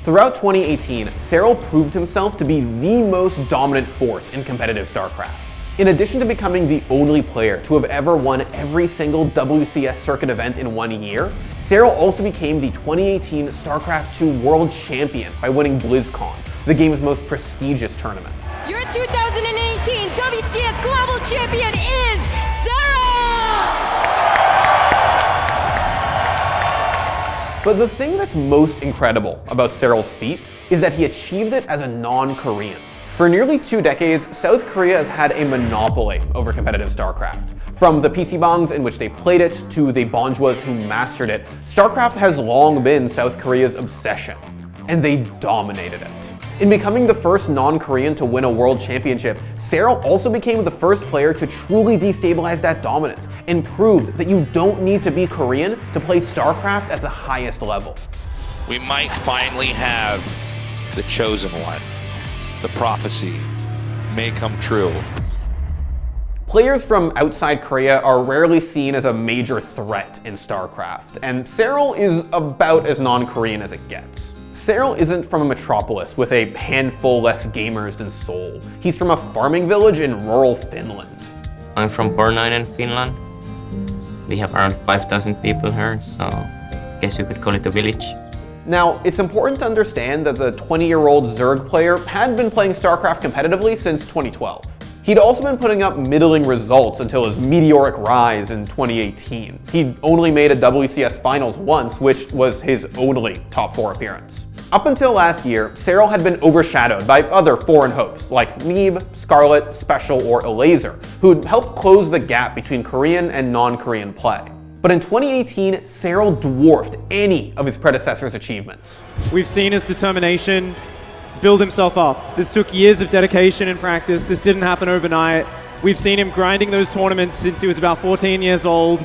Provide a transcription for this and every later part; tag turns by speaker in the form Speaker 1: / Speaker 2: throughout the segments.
Speaker 1: Throughout 2018, Serral proved himself to be the most dominant force in competitive StarCraft. In addition to becoming the only player to have ever won every single WCS circuit event in 1 year, Serral also became the 2018 StarCraft II World Champion by winning Blizzcon, the game's most prestigious tournament.
Speaker 2: Your 2018 WCS Global Champion is Serral!
Speaker 1: But the thing that's most incredible about Serral's feat is that he achieved it as a non-Korean. For nearly 2 decades, South Korea has had a monopoly over competitive StarCraft. From the PC Bangs in which they played it to the Bonjuas who mastered it, StarCraft has long been South Korea's obsession. And they dominated it. In becoming the first non-Korean to win a world championship, Serral also became the first player to truly destabilize that dominance and proved that you don't need to be Korean to play StarCraft at the highest level.
Speaker 3: We might finally have the chosen one. The prophecy may come true.
Speaker 1: Players from outside Korea are rarely seen as a major threat in StarCraft, and Serral is about as non-Korean as it gets. Serral isn't from a metropolis with a handful less gamers than Seoul. He's from a farming village in rural Finland.
Speaker 4: I'm from Pornainen, Finland. We have around 5,000 people here, so I guess you could call it a village.
Speaker 1: Now, it's important to understand that the 20-year-old Zerg player had been playing StarCraft competitively since 2012. He'd also been putting up middling results until his meteoric rise in 2018. He'd only made a WCS Finals once, which was his only top 4 appearance. Up until last year, Serral had been overshadowed by other foreign hosts like Neeb, Scarlet, Special, or Elazer, who'd helped close the gap between Korean and non-Korean play. But in 2018, Serral dwarfed any of his predecessor's achievements.
Speaker 5: We've seen his determination build himself up. This took years of dedication and practice. This didn't happen overnight. We've seen him grinding those tournaments since he was about 14 years old.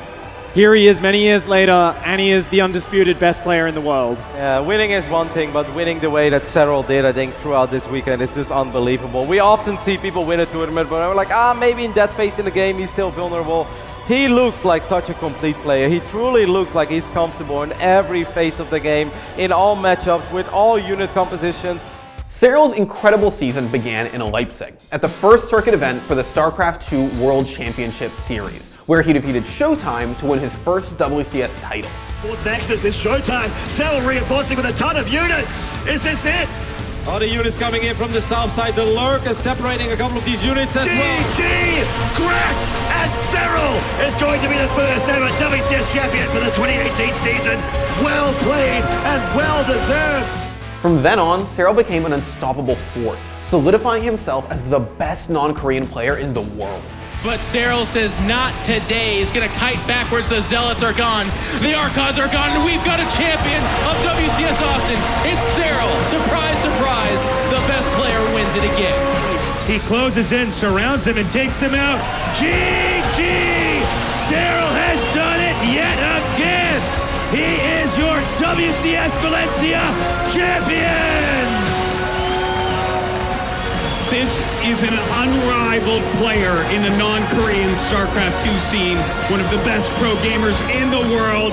Speaker 5: Here he is many years later, and he is the undisputed best player in the world.
Speaker 6: Yeah, winning is one thing, but winning the way that Serral did, I think, throughout this weekend is just unbelievable. We often see people win a tournament, but we're like, maybe in that phase in the game he's still vulnerable. He looks like such a complete player. He truly looks like he's comfortable in every phase of the game, in all matchups, with all unit compositions.
Speaker 1: Serral's incredible season began in Leipzig, at the first circuit event for the StarCraft II World Championship Series, where he defeated Showtime to win his first WCS title.
Speaker 7: Fourth Nexus is Showtime. Serral reinforcing with a ton of units. Is this it?
Speaker 8: All the units coming in from the south side. The Lurk is separating a couple of these units as well.
Speaker 7: GG! Crack! And Serral is going to be the first ever WCS champion for the 2018 season. Well played and well deserved.
Speaker 1: From then on, Serral became an unstoppable force, solidifying himself as the best non-Korean player in the world.
Speaker 9: But Serral says not today. He's going to kite backwards. The Zealots are gone. The Archons are gone. And we've got a champion of WCS Austin. It's Serral. Surprise, surprise. The best player wins it again.
Speaker 7: He closes in, surrounds them, and takes them out. GG! Serral has done it yet again. He is your WCS Valencia champion.
Speaker 10: This is an unrivaled player in the non-Korean StarCraft II scene, one of the best pro gamers in the world.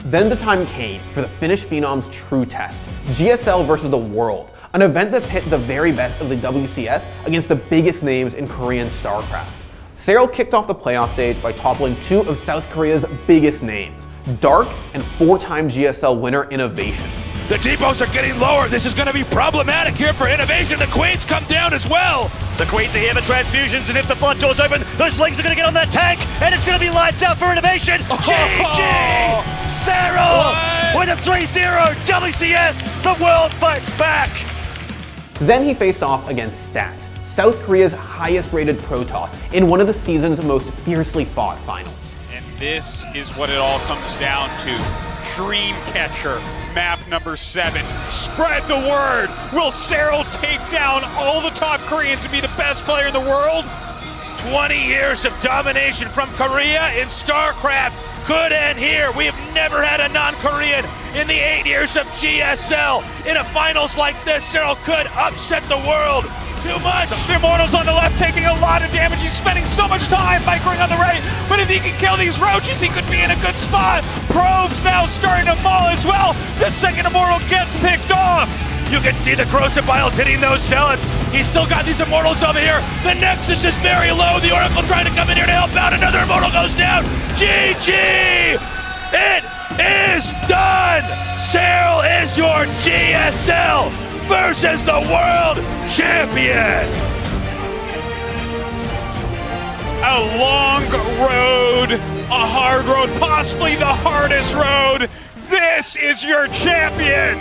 Speaker 1: Then the time came for the Finnish Phenom's true test, GSL versus the World, an event that pit the very best of the WCS against the biggest names in Korean StarCraft. Serral kicked off the playoff stage by toppling 2 of South Korea's biggest names, Dark and 4-time GSL winner Innovation.
Speaker 3: The depots are getting lower. This is going to be problematic here for Innovation. The Queens come down as well.
Speaker 7: The Queens are here for transfusions, and if the flood doors open, those links are going to get on that tank, and it's going to be lights out for Innovation. GG! Serral with a 3-0 WCS. The world fights back.
Speaker 1: Then he faced off against Stats, South Korea's highest-rated Protoss, in one of the season's most fiercely fought finals.
Speaker 11: And this is what it all comes down to. Dreamcatcher, map number 7. Spread the word. Will Serral take down all the top Koreans and be the best player in the world?
Speaker 3: 20 years of domination from Korea in StarCraft could end here. We have never had a non-Korean in the 8 years of GSL. In a finals like this, Serral could upset the world. Too much.
Speaker 11: The Immortal's on the left taking a lot of damage. He's spending so much time microing on the right. But if he can kill these roaches, he could be in a good spot. Probe's now starting to fall as well. The second Immortal gets picked off.
Speaker 3: You can see the corrosive biles hitting those zealots. He's still got these immortals over here. The Nexus is very low. The Oracle trying to come in here to help out. Another immortal goes down. GG! It is done! Serral is your GSL versus the World Champion! A long road, a hard road, possibly the hardest road. This is your champion!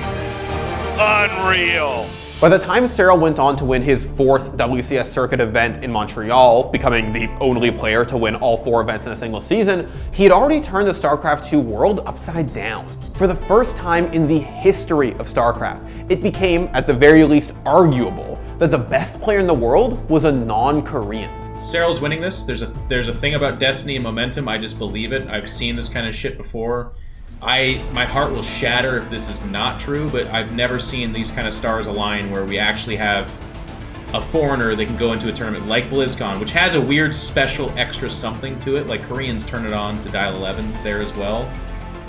Speaker 3: Unreal.
Speaker 1: By the time Serral went on to win his 4th WCS circuit event in Montreal, becoming the only player to win all 4 events in a single season, he had already turned the StarCraft II World upside down. For the first time in the history of StarCraft, it became, at the very least, arguable that the best player in the world was a non-Korean.
Speaker 12: Serral's winning this. There's a thing about destiny and momentum. I just believe it. I've seen this kind of shit before. My heart will shatter if this is not true, but I've never seen these kind of stars align where we actually have a foreigner that can go into a tournament like Blizzcon, which has a weird special extra something to it. Like Koreans turn it on to Dial 11 there as well.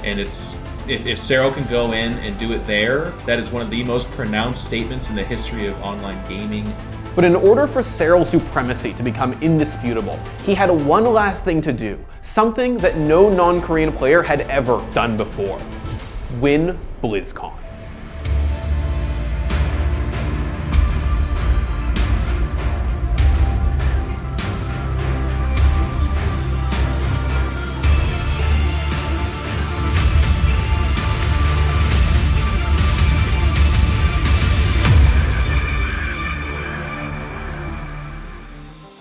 Speaker 12: And it's if Serral can go in and do it there, that is one of the most pronounced statements in the history of online gaming.
Speaker 1: But in order for Serral's supremacy to become indisputable, he had one last thing to do, something that no non-Korean player had ever done before: win BlizzCon.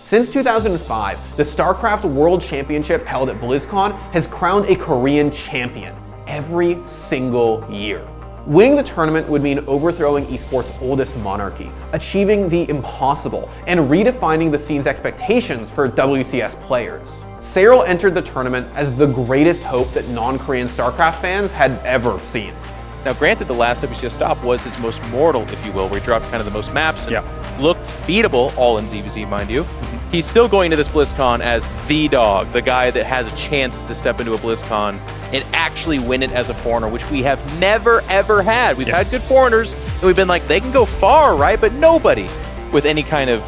Speaker 1: Since 2005, the StarCraft World Championship held at BlizzCon has crowned a Korean champion every single year. Winning the tournament would mean overthrowing esports' oldest monarchy, achieving the impossible, and redefining the scene's expectations for WCS players. Serral entered the tournament as the greatest hope that non-Korean StarCraft fans had ever seen.
Speaker 13: Now granted, the last WCS stop was his most mortal, if you will, where he dropped kind of the most maps and looked beatable, all in ZVZ, mind you. He's still going to this BlizzCon as the dog, the guy that has a chance to step into a BlizzCon and actually win it as a foreigner, which we have never, ever had. We've had good foreigners, and we've been like, they can go far, right? But nobody with any kind of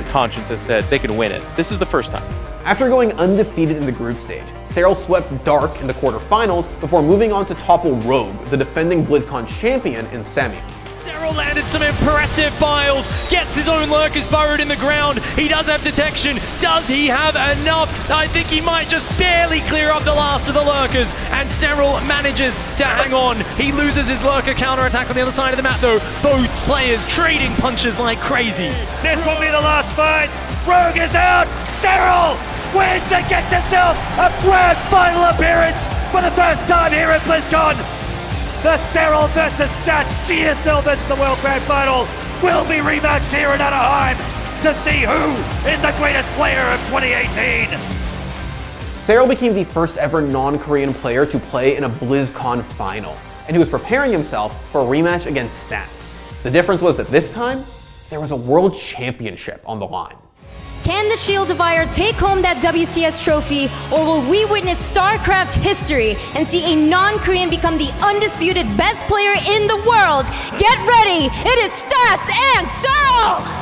Speaker 13: conscience has said they can win it. This is the first time.
Speaker 1: After going undefeated in the group stage, Serral swept Dark in the quarterfinals before moving on to topple Rogue, the defending BlizzCon champion, in semis.
Speaker 9: Serral landed some impressive biles, gets his own lurkers burrowed in the ground. He does have detection. Does he have enough? I think he might just barely clear up the last of the lurkers, and Serral manages to hang on. He loses his lurker counterattack on the other side of the map though. Both players trading punches like crazy.
Speaker 3: This will be the last fight. Rogue is out. Serral wins and gets himself a grand final appearance for the first time here at BlizzCon. The Serral versus Stats GSL versus the World Grand Final will be rematched here in Anaheim to see who is the greatest player of 2018.
Speaker 1: Serral became the first ever non-Korean player to play in a BlizzCon final, and he was preparing himself for a rematch against Stats. The difference was that this time, there was a World Championship on the line.
Speaker 2: Can the Shield Divider take home that WCS trophy, or will we witness StarCraft history and see a non-Korean become the undisputed best player in the world? Get ready! It is Stats and Serral!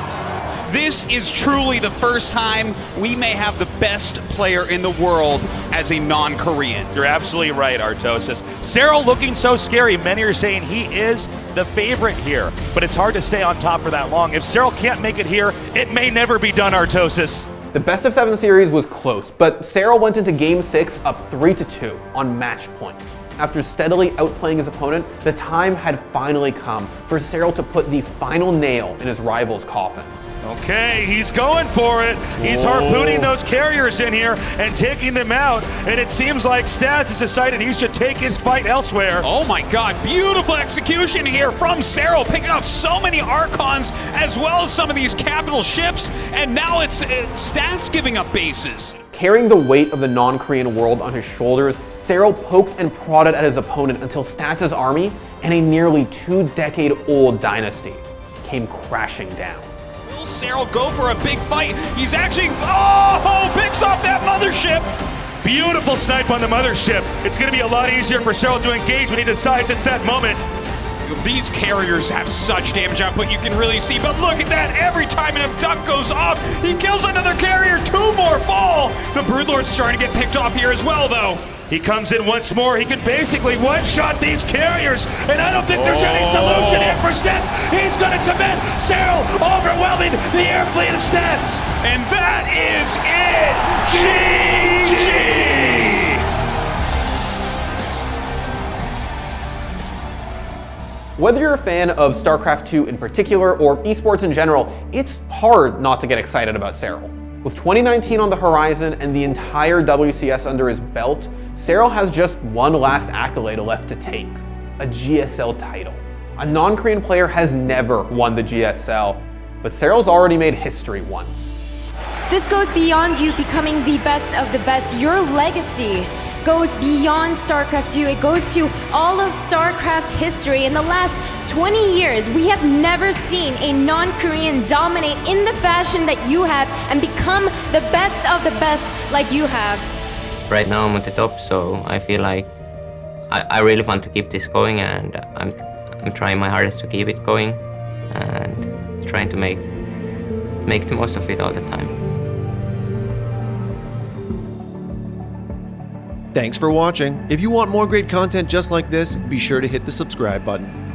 Speaker 11: This is truly the first time we may have the best player in the world as a non-Korean.
Speaker 3: You're absolutely right, Artosis. Serral looking so scary. Many are saying he is the favorite here, but it's hard to stay on top for that long. If Serral can't make it here, it may never be done, Artosis.
Speaker 1: The best of 7 series was close, but Serral went into Game 6 up 3-2 on match point. After steadily outplaying his opponent, the time had finally come for Serral to put the final nail in his rival's coffin.
Speaker 3: Okay, he's going for it. He's harpooning those carriers in here and taking them out. And it seems like Stats has decided he should take his fight elsewhere.
Speaker 11: Oh my god, beautiful execution here from Serral, picking off so many Archons as well as some of these capital ships. And now it's Stats giving up bases.
Speaker 1: Carrying the weight of the non-Korean world on his shoulders, Serral poked and prodded at his opponent until Stats' army and a nearly 2-decade-old dynasty came crashing down.
Speaker 11: Serral go for a big fight. He's actually, picks off that mothership.
Speaker 3: Beautiful snipe on the mothership. It's going to be a lot easier for Serral to engage when he decides it's that moment.
Speaker 11: These carriers have such damage output, you can really see, but look at that, every time an abduct goes off, he kills another carrier, 2 more fall! The Broodlord's starting to get picked off here as well, though.
Speaker 7: He comes in once more. He can basically one-shot these carriers, and I don't think there's any solution here for Stats. He's going to commit. Serral overwhelming the air fleet of Stats.
Speaker 11: And that is it! GG!
Speaker 1: Whether you're a fan of StarCraft II in particular, or esports in general, it's hard not to get excited about Serral. With 2019 on the horizon and the entire WCS under his belt, Serral has just one last accolade left to take: a GSL title. A non-Korean player has never won the GSL, but Serral's already made history once.
Speaker 2: This goes beyond you becoming the best of the best. Your legacy goes beyond StarCraft II. It goes to all of StarCraft history. In the last 20 years, we have never seen a non-Korean dominate in the fashion that you have and become the best of the best like you have.
Speaker 4: Right now I'm at the top, so I feel like I really want to keep this going, and I'm trying my hardest to keep it going and trying to make the most of it all the time.
Speaker 14: Thanks for watching. If you want more great content just like this, be sure to hit the subscribe button.